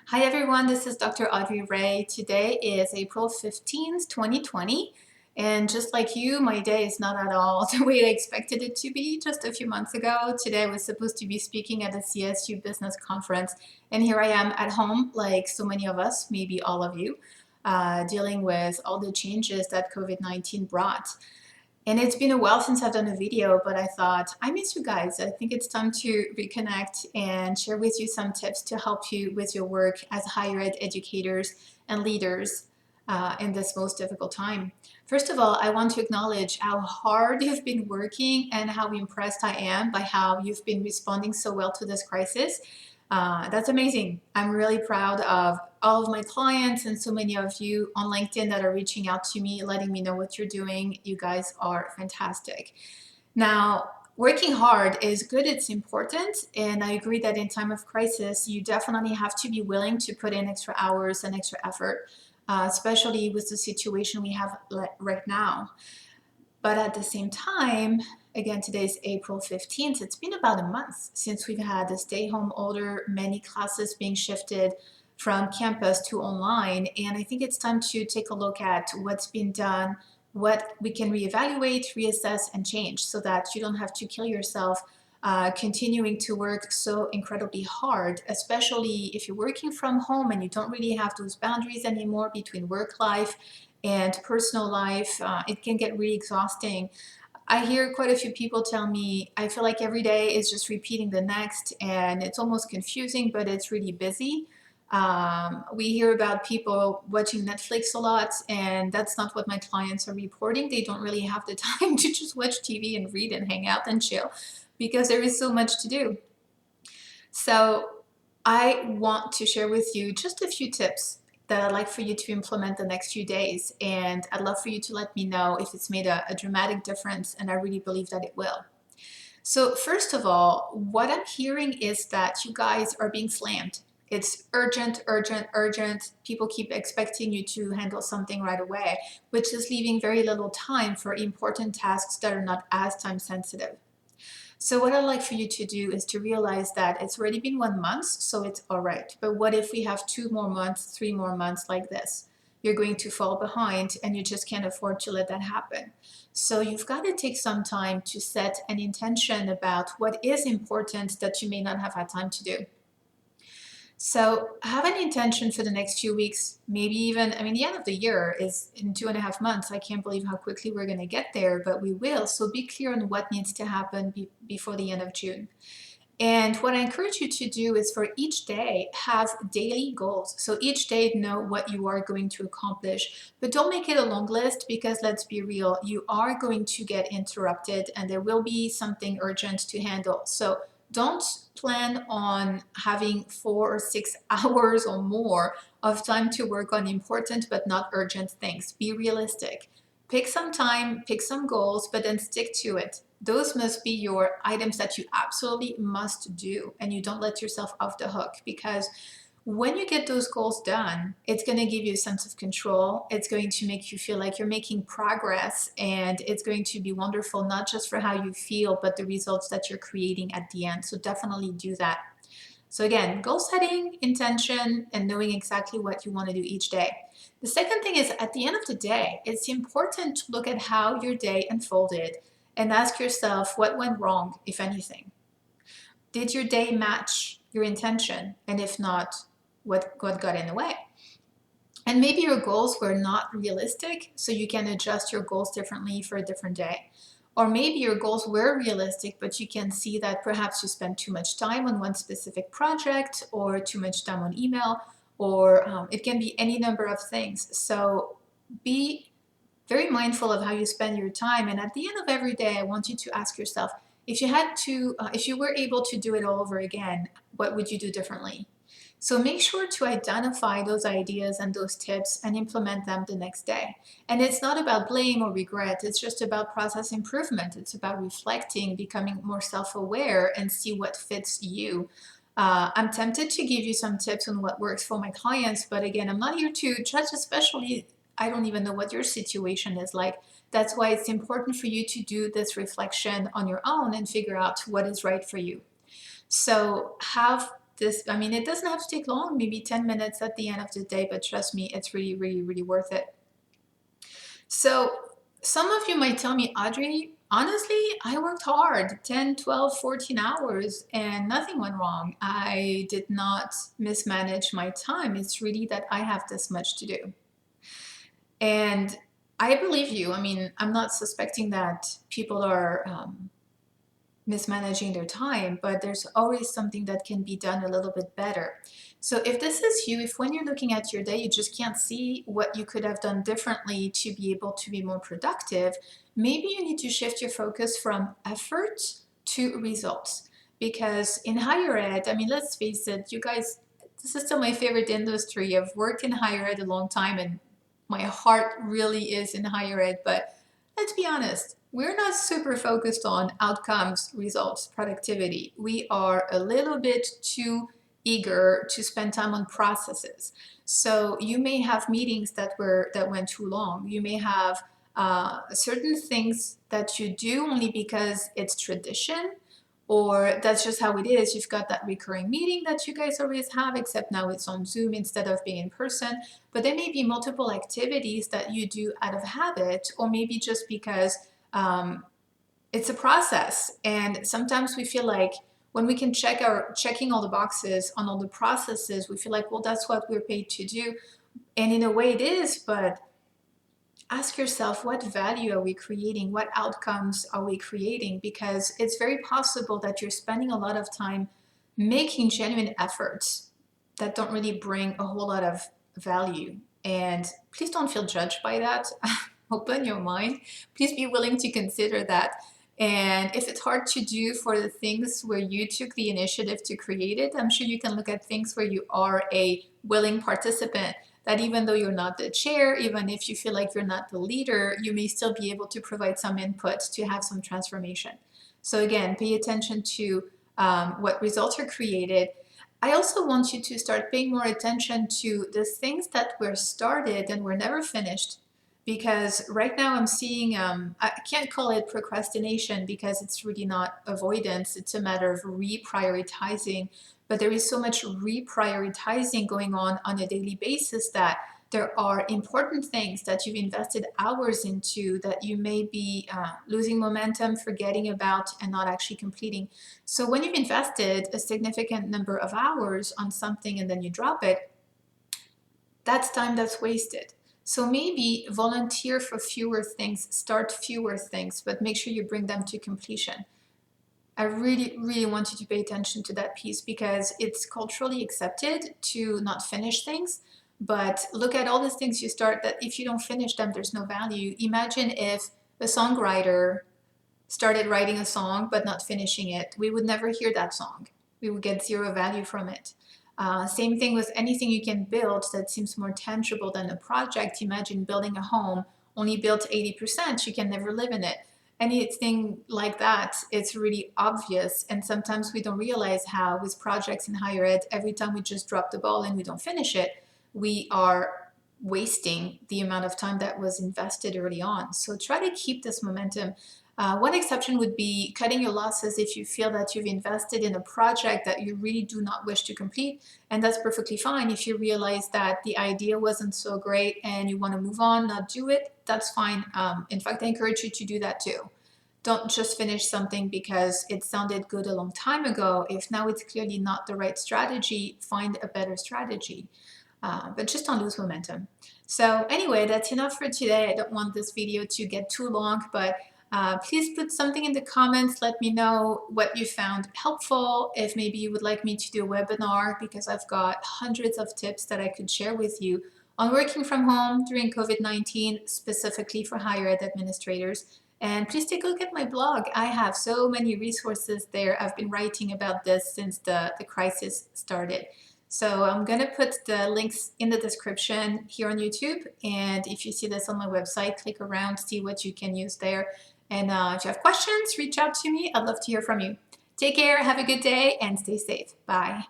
Hi everyone, this is Dr. Audrey Ray. Today is April 15th, 2020. And just like you, my day is not at all the way I expected it to be just a few months ago. Today I was supposed to be speaking at the CSU Business Conference, and here I am at home, like so many of us, maybe all of you, dealing with all the changes that COVID-19 brought. And it's been a while since I've done a video, but I thought, I miss you guys. I think it's time to reconnect and share with you some tips to help you with your work as higher ed educators and leaders in this most difficult time. First of all, I want to acknowledge how hard you've been working and how impressed I am by how you've been responding so well to this crisis. That's amazing. I'm really proud of all of my clients and so many of you on LinkedIn that are reaching out to me, letting me know what you're doing. You guys are fantastic. Now, working hard is good, it's important, and I agree that in time of crisis, you definitely have to be willing to put in extra hours and extra effort, especially with the situation we have right now. But at the same time, again, today's April 15th, it's been about a month since we've had a stay-home order, many classes being shifted from campus to online. And I think it's time to take a look at what's been done, what we can reevaluate, reassess, and change so that you don't have to kill yourself continuing to work so incredibly hard, especially if you're working from home and you don't really have those boundaries anymore between work life and personal life. It can get really exhausting. I hear quite a few people tell me, I feel like every day is just repeating the next, and it's almost confusing, but it's really busy. We hear about people watching Netflix a lot, and that's not what my clients are reporting. They don't really have the time to just watch TV and read and hang out and chill because there is so much to do. So I want to share with you just a few tips that I'd like for you to implement the next few days. And I'd love for you to let me know if it's made a dramatic difference, and I really believe that it will. So first of all, what I'm hearing is that you guys are being slammed. It's urgent, urgent, urgent. People keep expecting you to handle something right away, which is leaving very little time for important tasks that are not as time sensitive. So what I'd like for you to do is to realize that it's already been 1 month, so it's all right. But what if we have 2 more months, 3 more months like this? You're going to fall behind and you just can't afford to let that happen. So you've got to take some time to set an intention about what is important that you may not have had time to do. So have an intention for the next few weeks, maybe even, I mean, the end of the year is in 2.5 months. I can't believe how quickly we're going to get there, but we will. So be clear on what needs to happen before the end of June. And what I encourage you to do is for each day, have daily goals. So each day, know what you are going to accomplish, but don't make it a long list because let's be real, you are going to get interrupted and there will be something urgent to handle. So don't plan on having 4 or 6 hours or more of time to work on important but not urgent things. Be realistic. Pick some time, pick some goals, but then stick to it. Those must be your items that you absolutely must do, and you don't let yourself off the hook, because when you get those goals done, it's going to give you a sense of control. It's going to make you feel like you're making progress, and it's going to be wonderful, not just for how you feel, but the results that you're creating at the end. So definitely do that. So again, goal setting, intention, and knowing exactly what you want to do each day. The second thing is at the end of the day, it's important to look at how your day unfolded and ask yourself what went wrong, if anything. Did your day match your intention? And if not, what got in the way? And maybe your goals were not realistic, so you can adjust your goals differently for a different day. Or maybe your goals were realistic, but you can see that perhaps you spent too much time on one specific project or too much time on email, or it can be any number of things. So be very mindful of how you spend your time. And at the end of every day, I want you to ask yourself, if you were able to do it all over again, what would you do differently? So make sure to identify those ideas and those tips and implement them the next day. And it's not about blame or regret. It's just about process improvement. It's about reflecting, becoming more self-aware, and see what fits you. I'm tempted to give you some tips on what works for my clients, but again, I'm not here to judge, especially I don't even know what your situation is like. That's why it's important for you to do this reflection on your own and figure out what is right for you. So have this, I mean, it doesn't have to take long, maybe 10 minutes at the end of the day, but trust me, it's really, really, really worth it. So some of you might tell me, Audrey, honestly, I worked hard 10, 12, 14 hours and nothing went wrong. I did not mismanage my time. It's really that I have this much to do. And I believe you. I mean, I'm not suspecting that people are mismanaging their time, but there's always something that can be done a little bit better. So if this is you, if when you're looking at your day, you just can't see what you could have done differently to be able to be more productive, maybe you need to shift your focus from effort to results. Because in higher ed, I mean, let's face it, you guys, this is still my favorite industry. I've worked in higher ed a long time and my heart really is in higher ed, but let's be honest, we're not super focused on outcomes, results, productivity. We are a little bit too eager to spend time on processes. So you may have meetings that went too long. You may have certain things that you do only because it's tradition, or that's just how it is. You've got that recurring meeting that you guys always have, except now it's on Zoom instead of being in person. But there may be multiple activities that you do out of habit, or maybe just because it's a process. And sometimes we feel like when we can checking all the boxes on all the processes, we feel like, well, that's what we're paid to do. And in a way it is, but ask yourself, what value are we creating? What outcomes are we creating? Because it's very possible that you're spending a lot of time making genuine efforts that don't really bring a whole lot of value. And please don't feel judged by that. Open your mind. Please be willing to consider that. And if it's hard to do for the things where you took the initiative to create it, I'm sure you can look at things where you are a willing participant, that even though you're not the chair, even if you feel like you're not the leader, you may still be able to provide some input to have some transformation. So again, pay attention to what results are created. I also want you to start paying more attention to the things that were started and were never finished. Because right now I'm seeing, I can't call it procrastination because it's really not avoidance. It's a matter of reprioritizing. But there is so much reprioritizing going on a daily basis that there are important things that you've invested hours into that you may be losing momentum, forgetting about, and not actually completing. So when you've invested a significant number of hours on something and then you drop it, that's time that's wasted. So maybe volunteer for fewer things, start fewer things, but make sure you bring them to completion. I really, really want you to pay attention to that piece because it's culturally accepted to not finish things. But look at all the things you start that if you don't finish them, there's no value. Imagine if a songwriter started writing a song but not finishing it. We would never hear that song. We would get zero value from it. Same thing with anything you can build that seems more tangible than a project. Imagine building a home, only built 80%, you can never live in it. Anything like that, it's really obvious. And sometimes we don't realize how with projects in higher ed, every time we just drop the ball and we don't finish it, we are wasting the amount of time that was invested early on. So try to keep this momentum. One exception would be cutting your losses if you feel that you've invested in a project that you really do not wish to complete. And that's perfectly fine. If you realize that the idea wasn't so great and you want to move on, not do it, that's fine. In fact, I encourage you to do that too. Don't just finish something because it sounded good a long time ago. If now it's clearly not the right strategy, find a better strategy. But just don't lose momentum. So anyway, that's enough for today. I don't want this video to get too long, but please put something in the comments. Let me know what you found helpful. If maybe you would like me to do a webinar, because I've got hundreds of tips that I could share with you on working from home during COVID-19, specifically for higher ed administrators. And please take a look at my blog. I have so many resources there. I've been writing about this since the crisis started. So I'm going to put the links in the description here on YouTube. And if you see this on my website, click around, see what you can use there. And if you have questions, reach out to me. I'd love to hear from you. Take care, have a good day, and stay safe. Bye.